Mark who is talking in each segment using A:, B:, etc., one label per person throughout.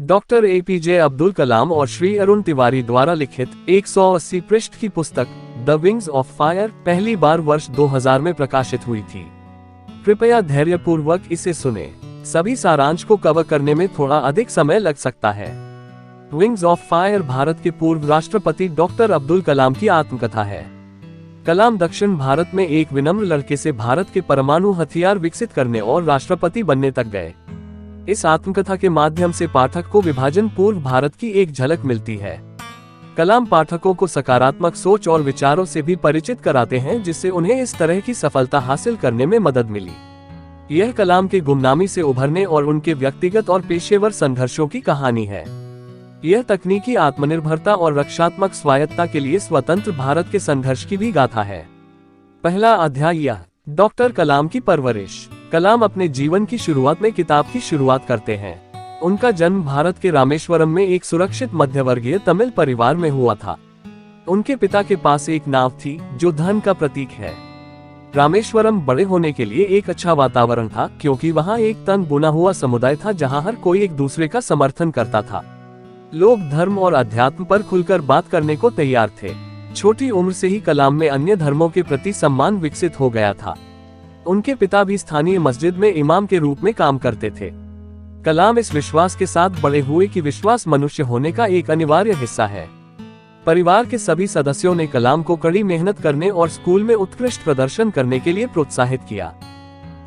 A: Doctor APJ Abdul Kalam और श्री अरुण तिवारी द्वारा लिखित 180 पृष्ठ की पुस्तक द विंग्स ऑफ फायर पहली बार वर्ष 2000 में प्रकाशित हुई थी। कृपया धैर्यपूर्वक इसे सुने। सभी सारांश को कवर करने में थोड़ा अधिक समय लग सकता है। विंग्स ऑफ फायर भारत के पूर्व राष्ट्रपति डॉक्टर अब्दुल कलाम की आत्मकथा है। कलाम दक्षिण भारत में एक विनम्र लड़के से भारत के परमाणु हथियार विकसित करने और राष्ट्रपति बनने तक गए। इस आत्मकथा के माध्यम से पाठक को विभाजन पूर्व भारत की एक झलक मिलती है। कलाम पाठकों को सकारात्मक सोच और विचारों से भी परिचित कराते हैं, जिससे उन्हें इस तरह की सफलता हासिल करने में मदद मिली। यह कलाम के गुमनामी से उभरने और उनके व्यक्तिगत और पेशेवर संघर्षों की कहानी है। यह तकनीकी आत्मनिर्भरता और रक्षात्मक स्वायत्तता के लिए स्वतंत्र भारत के संघर्ष की भी गाथा है। पहला अध्याय डॉक्टर कलाम की परवरिश। कलाम अपने जीवन की शुरुआत में किताब की शुरुआत करते हैं। उनका जन्म भारत के रामेश्वरम में एक सुरक्षित मध्यवर्गीय तमिल परिवार में हुआ था। उनके पिता के पास एक नाव थी जो धन का प्रतीक है। रामेश्वरम बड़े होने के लिए एक अच्छा वातावरण था, क्योंकि वहाँ एक तन बुना हुआ समुदाय था जहाँ हर कोई एक दूसरे का समर्थन करता था। लोग धर्म और अध्यात्म पर खुलकर बात करने को तैयार थे। छोटी उम्र से ही कलाम में अन्य धर्मों के प्रति सम्मान विकसित हो गया था। उनके पिता भी स्थानीय मस्जिद में इमाम के रूप में काम करते थे। कलाम इस विश्वास के साथ बड़े हुए कि विश्वास मनुष्य होने का एक अनिवार्य हिस्सा है। परिवार के सभी सदस्यों ने कलाम को कड़ी मेहनत करने और स्कूल में उत्कृष्ट प्रदर्शन करने के लिए प्रोत्साहित किया।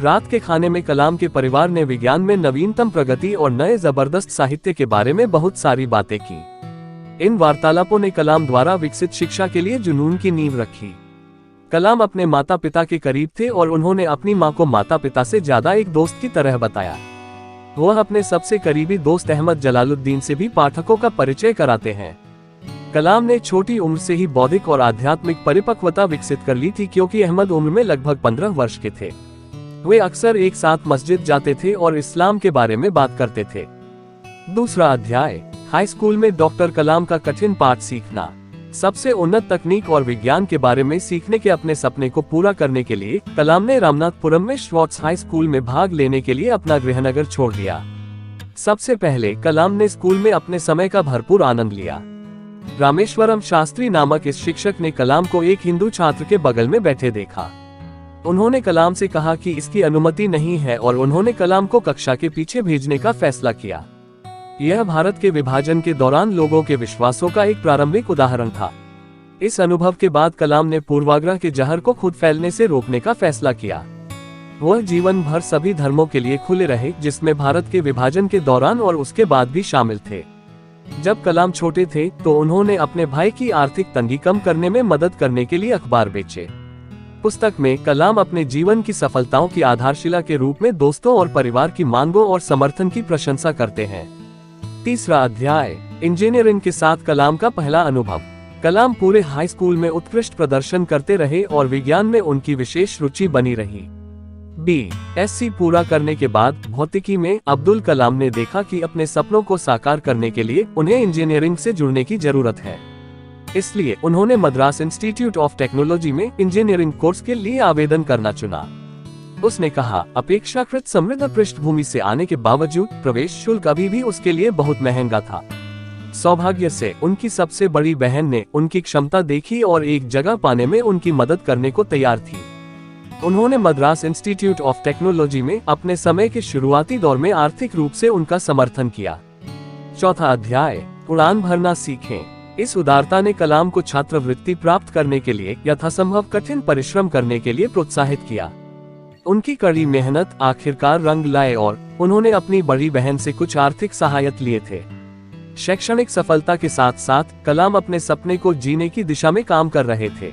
A: रात के खाने में कलाम के परिवार ने विज्ञान में नवीनतम प्रगति और नए जबरदस्त साहित्य के बारे में बहुत सारी बातें की। इन वार्तालापों ने कलाम द्वारा विकसित शिक्षा के लिए जुनून की नींव रखी। कलाम अपने माता पिता के करीब थे और उन्होंने अपनी मां को माता पिता से ज्यादा एक दोस्त की तरह बताया। वह अपने सबसे करीबी दोस्त अहमद जलालुद्दीन से भी पाठकों का परिचय कराते हैं। कलाम ने छोटी उम्र से ही बौद्धिक और आध्यात्मिक परिपक्वता विकसित कर ली थी, क्योंकि अहमद उम्र में लगभग 15 वर्ष के थे। वे अक्सर एक साथ मस्जिद जाते थे और इस्लाम के बारे में बात करते थे। दूसरा अध्याय हाई स्कूल में डॉक्टर कलाम का कठिन पाठ सीखना। सबसे उन्नत तकनीक और विज्ञान के बारे में सीखने के अपने सपने को पूरा करने के लिए कलाम ने रामनाथपुरम में श्वार्ट्ज हाई स्कूल में भाग लेने के लिए अपना गृहनगर छोड़ दिया। सबसे पहले कलाम ने स्कूल में अपने समय का भरपूर आनंद लिया। रामेश्वरम शास्त्री नामक इस शिक्षक ने कलाम को एक हिंदू छात्र के बगल में बैठे देखा। उन्होंने कलाम से कहा कि इसकी अनुमति नहीं है और उन्होंने कलाम को कक्षा के पीछे भेजने का फैसला किया। यह भारत के विभाजन के दौरान लोगों के विश्वासों का एक प्रारंभिक उदाहरण था। इस अनुभव के बाद कलाम ने पूर्वाग्रह के जहर को खुद फैलने से रोकने का फैसला किया। वह जीवन भर सभी धर्मों के लिए खुले रहे, जिसमें भारत के विभाजन के दौरान और उसके बाद भी शामिल थे। जब कलाम छोटे थे तो उन्होंने अपने भाई की आर्थिक तंगी कम करने में मदद करने के लिए अखबार बेचे। पुस्तक में कलाम अपने जीवन की सफलताओं की आधारशिला के रूप में दोस्तों और परिवार की मांगों और समर्थन की प्रशंसा करते हैं। तीसरा अध्याय इंजीनियरिंग के साथ कलाम का पहला अनुभव। कलाम पूरे हाई स्कूल में उत्कृष्ट प्रदर्शन करते रहे और विज्ञान में उनकी विशेष रुचि बनी रही। BSc पूरा करने के बाद भौतिकी में अब्दुल कलाम ने देखा कि अपने सपनों को साकार करने के लिए उन्हें इंजीनियरिंग से जुड़ने की जरूरत है। इसलिए उन्होंने मद्रास इंस्टीट्यूट ऑफ टेक्नोलॉजी में इंजीनियरिंग कोर्स के लिए आवेदन करना चुना। उसने कहा, अपेक्षाकृत समृद्ध पृष्ठभूमि से आने के बावजूद प्रवेश शुल्क अभी भी उसके लिए बहुत महंगा था। सौभाग्य से उनकी सबसे बड़ी बहन ने उनकी क्षमता देखी और एक जगह पाने में उनकी मदद करने को तैयार थी। उन्होंने मद्रास इंस्टीट्यूट ऑफ टेक्नोलॉजी में अपने समय के शुरुआती दौर में आर्थिक रूप से उनका समर्थन किया। चौथा अध्याय उड़ान भरना सीखें। इस उदारता ने कलाम को छात्रवृत्ति प्राप्त करने के लिए यथासंभव कठिन परिश्रम करने के लिए प्रोत्साहित किया। उनकी कड़ी मेहनत आखिरकार रंग लाए और उन्होंने अपनी बड़ी बहन से कुछ आर्थिक सहायता लिए थे। शैक्षणिक सफलता के साथ साथ कलाम अपने सपने को जीने की दिशा में काम कर रहे थे।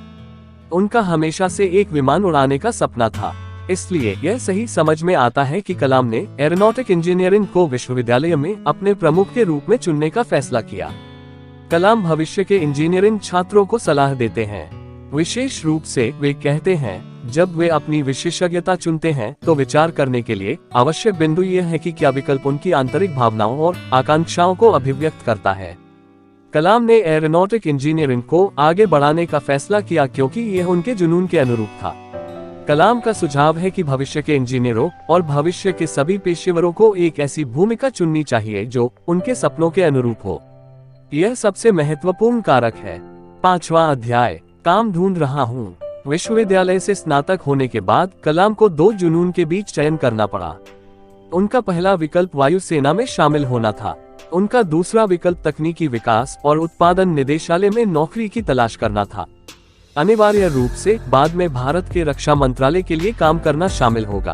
A: उनका हमेशा से एक विमान उड़ाने का सपना था, इसलिए यह सही समझ में आता है कि कलाम ने एरोनॉटिक इंजीनियरिंग को विश्वविद्यालय में अपने प्रमुख के रूप में चुनने का फैसला किया। कलाम भविष्य के इंजीनियरिंग छात्रों को सलाह देते हैं। विशेष रूप से वे कहते हैं, जब वे अपनी विशेषज्ञता चुनते हैं तो विचार करने के लिए आवश्यक बिंदु यह है कि क्या विकल्प उनकी आंतरिक भावनाओं और आकांक्षाओं को अभिव्यक्त करता है। कलाम ने एरोनॉटिक इंजीनियरिंग को आगे बढ़ाने का फैसला किया क्योंकि यह उनके जुनून के अनुरूप था। कलाम का सुझाव है कि भविष्य के इंजीनियरों और भविष्य के सभी पेशेवरों को एक ऐसी भूमिका चुननी चाहिए जो उनके सपनों के अनुरूप हो। यह सबसे महत्वपूर्ण कारक है। 5वां अध्याय, काम ढूंढ रहा हूँ। विश्वविद्यालय से स्नातक होने के बाद कलाम को 2 जुनून के बीच चयन करना पड़ा। उनका पहला विकल्प वायुसेना में शामिल होना था। उनका दूसरा विकल्प तकनीकी विकास और उत्पादन निदेशालय में नौकरी की तलाश करना था। अनिवार्य रूप से बाद में भारत के रक्षा मंत्रालय के लिए काम करना शामिल होगा।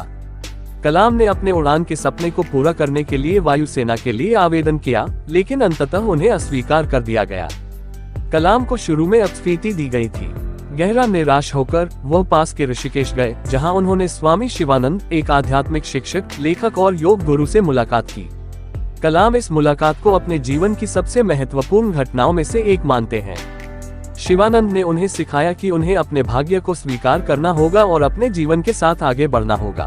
A: कलाम ने अपने उड़ान के सपने को पूरा करने के लिए वायुसेना के लिए आवेदन किया, लेकिन अंततः उन्हें अस्वीकार कर दिया गया। कलाम को शुरू में अस्वीकृति दी गई थी। गहरा निराश होकर वह पास के ऋषिकेश गए, जहां उन्होंने स्वामी शिवानंद, एक आध्यात्मिक शिक्षक, लेखक और योग गुरु से मुलाकात की। कलाम इस मुलाकात को अपने जीवन की सबसे महत्वपूर्ण घटनाओं में से एक मानते हैं। शिवानंद ने उन्हें सिखाया कि उन्हें अपने भाग्य को स्वीकार करना होगा और अपने जीवन के साथ आगे बढ़ना होगा।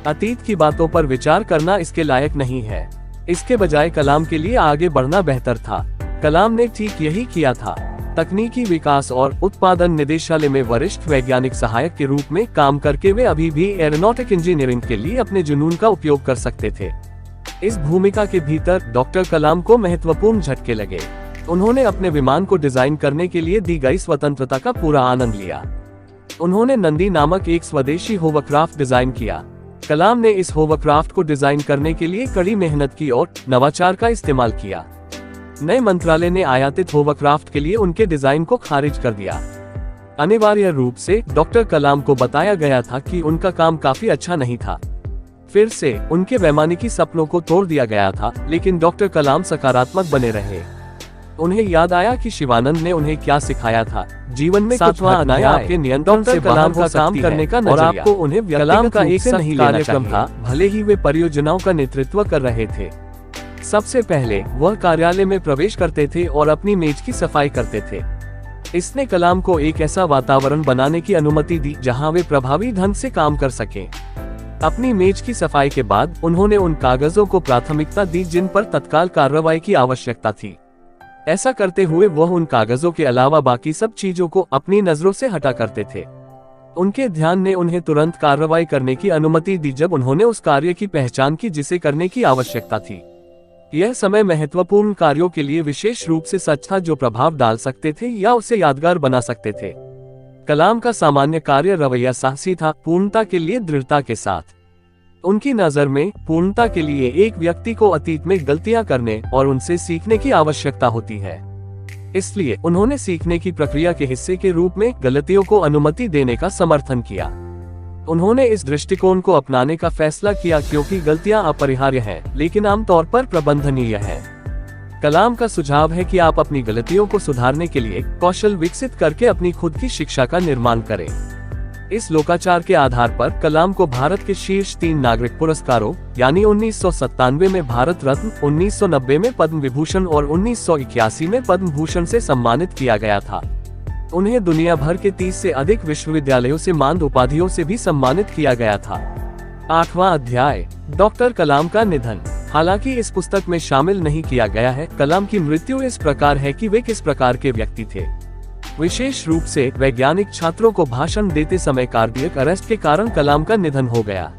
A: अतीत की बातों पर विचार करना इसके लायक नहीं है। इसके बजाय कलाम के लिए आगे बढ़ना बेहतर था। कलाम ने ठीक यही किया था। तकनीकी विकास और उत्पादन निदेशालय में वरिष्ठ वैज्ञानिक सहायक के रूप में काम करके वे अभी भी एरोनॉटिक इंजीनियरिंग के लिए अपने जुनून का उपयोग कर सकते थे। इस भूमिका के भीतर डॉक्टर कलाम को महत्वपूर्ण झटके लगे। उन्होंने अपने विमान को डिजाइन करने के लिए दी गई स्वतंत्रता का पूरा आनंद लिया। उन्होंने नंदी नामक एक स्वदेशी होवरक्राफ्ट डिजाइन किया। कलाम ने इस होवरक्राफ्ट को डिजाइन करने के लिए कड़ी मेहनत की और नवाचार का इस्तेमाल किया। नए मंत्रालय ने आयातित होवरक्राफ्ट के लिए उनके डिजाइन को खारिज कर दिया। अनिवार्य रूप से डॉक्टर कलाम को बताया गया था कि उनका काम काफी अच्छा नहीं था। फिर से उनके वैमानिकी सपनों को तोड़ दिया गया था, लेकिन डॉक्टर कलाम सकारात्मक बने रहे। उन्हें याद आया कि शिवानंद ने उन्हें क्या सिखाया था। जीवन में 7वां अध्याय आपके नियंत्रण से कलाम का काम करने का नजरिया, और आपको उन्हें कलाम का एक सही कार्यक्रम था, भले ही वे परियोजनाओं का नेतृत्व कर रहे थे। सबसे पहले वह कार्यालय में प्रवेश करते थे और अपनी मेज की सफाई करते थे। इसने कलाम को एक ऐसा वातावरण बनाने की अनुमति दी जहां वे प्रभावी ढंग से काम कर सकें। अपनी मेज की सफाई के बाद उन्होंने उन कागजों को प्राथमिकता दी जिन पर तत्काल कार्रवाई की आवश्यकता थी। ऐसा करते हुए वह उन कागजों के अलावा बाकी सब चीजों को अपनी नजरों से हटा करते थे। उनके ध्यान ने उन्हें तुरंत कार्रवाई करने की अनुमति दी जब उन्होंने उस कार्य की पहचान की जिसे करने की आवश्यकता थी। यह समय महत्वपूर्ण कार्यों के लिए विशेष रूप से सच था जो प्रभाव डाल सकते थे या उसे यादगार बना सकते थे। कलाम का सामान्य कार्य रवैया साहसी था, पूर्णता के लिए दृढ़ता के साथ। उनकी नजर में पूर्णता के लिए एक व्यक्ति को अतीत में गलतियां करने और उनसे सीखने की आवश्यकता होती है। इसलिए उन्होंने सीखने की प्रक्रिया के हिस्से के रूप में गलतियों को अनुमति देने का समर्थन किया। उन्होंने इस दृष्टिकोण को अपनाने का फैसला किया क्योंकि गलतियां अपरिहार्य हैं, लेकिन आमतौर पर प्रबंधनीय हैं। कलाम का सुझाव है कि आप अपनी गलतियों को सुधारने के लिए कौशल विकसित करके अपनी खुद की शिक्षा का निर्माण करें। इस लोकाचार के आधार पर कलाम को भारत के शीर्ष 3 नागरिक पुरस्कारों यानी 1997 में भारत रत्न, 1990 में पद्म विभूषण और 1981 में पद्म भूषण से सम्मानित किया गया था। उन्हें दुनिया भर के 30 से अधिक विश्वविद्यालयों से मानद उपाधियों से भी सम्मानित किया गया था। 8वां अध्याय, डॉक्टर कलाम का निधन। हालांकि इस पुस्तक में शामिल नहीं किया गया है, कलाम की मृत्यु इस प्रकार है कि वे किस प्रकार के व्यक्ति थे। विशेष रूप से वैज्ञानिक छात्रों को भाषण देते समय कार्डियक अरेस्ट के कारण कलाम का निधन हो गया।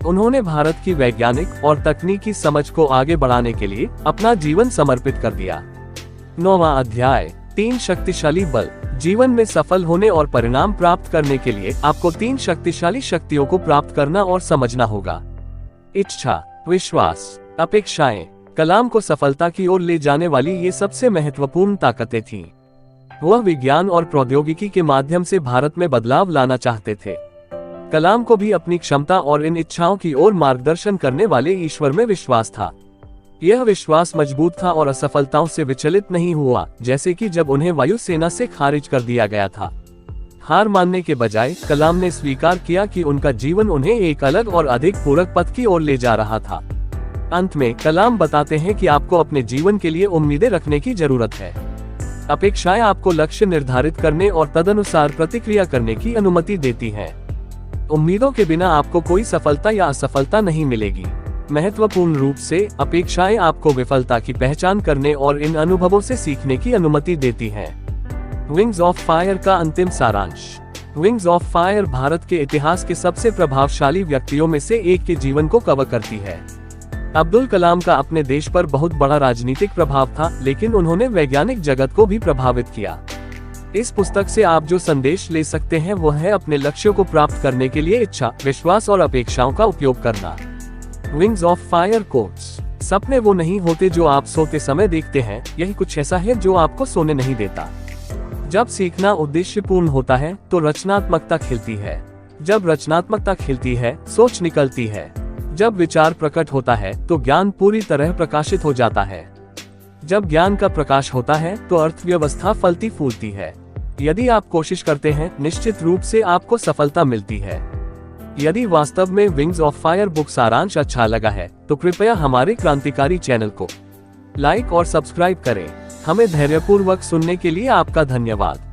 A: उन्होंने भारत की वैज्ञानिक और तकनीकी समझ को आगे बढ़ाने के लिए अपना जीवन समर्पित कर दिया। 9वां अध्याय, 3 शक्तिशाली बल। जीवन में सफल होने और परिणाम प्राप्त करने के लिए आपको 3 शक्तिशाली शक्तियों को प्राप्त करना और समझना होगा। इच्छा, विश्वास, अपेक्षाएं। कलाम को सफलता की ओर ले जाने वाली ये सबसे महत्वपूर्ण ताकतें थीं। वह विज्ञान और प्रौद्योगिकी के माध्यम से भारत में बदलाव लाना चाहते थे। कलाम को भी अपनी क्षमता और इन इच्छाओं की ओर मार्गदर्शन करने वाले ईश्वर में विश्वास था। यह विश्वास मजबूत था और असफलताओं से विचलित नहीं हुआ, जैसे कि जब उन्हें वायुसेना से खारिज कर दिया गया था। हार मानने के बजाय कलाम ने स्वीकार किया कि उनका जीवन उन्हें एक अलग और अधिक पूरक पथ की ओर ले जा रहा था। अंत में कलाम बताते हैं कि आपको अपने जीवन के लिए उम्मीदें रखने की जरूरत है। अपेक्षाएं आपको लक्ष्य निर्धारित करने और तदनुसार प्रतिक्रिया करने की अनुमति देती हैं। उम्मीदों के बिना आपको कोई सफलता या असफलता नहीं मिलेगी। महत्वपूर्ण रूप से अपेक्षाएं आपको विफलता की पहचान करने और इन अनुभवों से सीखने की अनुमति देती हैं। विंग्स ऑफ फायर का अंतिम सारांश। विंग्स ऑफ फायर भारत के इतिहास के सबसे प्रभावशाली व्यक्तियों में से एक के जीवन को कवर करती है। अब्दुल कलाम का अपने देश पर बहुत बड़ा राजनीतिक प्रभाव था, लेकिन उन्होंने वैज्ञानिक जगत को भी प्रभावित किया। इस पुस्तक से आप जो संदेश ले सकते हैं वो है अपने लक्ष्यों को प्राप्त करने के लिए इच्छा, विश्वास और अपेक्षाओं का उपयोग करना। Wings of fire quotes. सपने वो नहीं होते जो आप सोते समय देखते हैं, यही कुछ ऐसा है जो आपको सोने नहीं देता। जब सीखना उद्देश्यपूर्ण होता है तो रचनात्मकता खिलती है। जब रचनात्मकता खिलती है, सोच निकलती है। जब विचार प्रकट होता है तो ज्ञान पूरी तरह प्रकाशित हो जाता है। जब ज्ञान का प्रकाश होता है तो अर्थव्यवस्था फलती फूलती है। यदि आप कोशिश करते हैं, निश्चित रूप से आपको सफलता मिलती है। यदि वास्तव में विंग्स ऑफ फायर बुक सारांश अच्छा लगा है तो कृपया हमारे क्रांतिकारी चैनल को लाइक और सब्सक्राइब करें। हमें धैर्यपूर्वक सुनने के लिए आपका धन्यवाद।